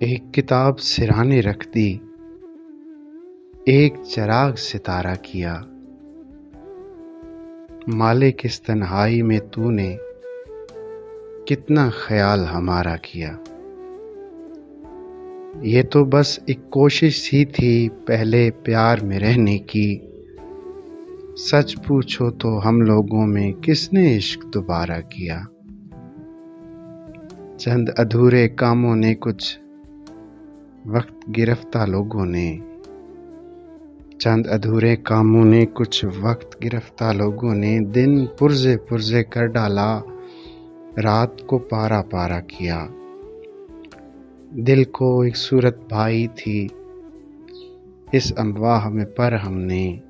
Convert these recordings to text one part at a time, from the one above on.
एक किताब सिराने रख दी, एक चिराग सितारा किया। मालिक इस तन्हाई में तूने कितना ख्याल हमारा किया। ये तो बस एक कोशिश ही थी पहले प्यार में रहने की। सच पूछो तो हम लोगों में किसने इश्क दोबारा किया। चंद अधूरे कामों ने कुछ वक्त गिरफ्ता लोगों ने, चंद अधूरे कामों ने कुछ वक्त गिरफ्ता लोगों ने दिन पुरजे पुरजे कर डाला, रात को पारा पारा किया। दिल को एक सूरत भाई थी इस अमवाह में, पर हमने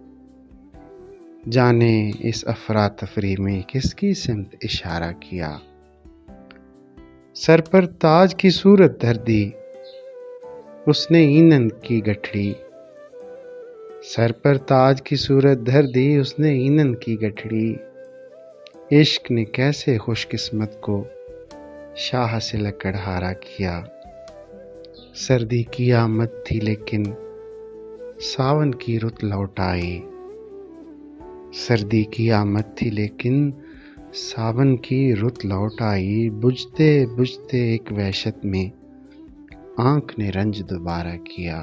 जाने इस अफरा तफरी में किसकी सिमत इशारा किया। सर पर ताज की सूरत धर दी उसने ईंधन की गठड़ी, सर पर ताज की सूरत धर दी उसने ईंधन की गठड़ी। इश्क ने कैसे खुशकिस्मत को शाह से लकड़हारा किया। सर्दी की आमद थी लेकिन सावन की रुत लौट आई, सर्दी की आमद थी लेकिन सावन की रुत लौट आई। बुझते बुझते एक वहशत में आँख ने रंज दोबारा किया,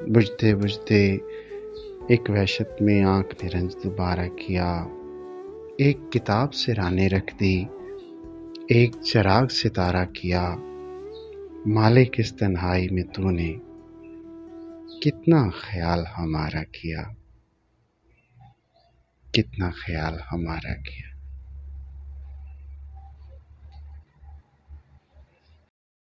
बुझते बुझते एक वहशत में आँख ने रंज दोबारा किया। एक किताब सिराने रख दी, एक चिराग सितारा किया। मालिक इस तन्हाई में तूने कितना ख्याल हमारा किया, कितना ख्याल हमारा किया।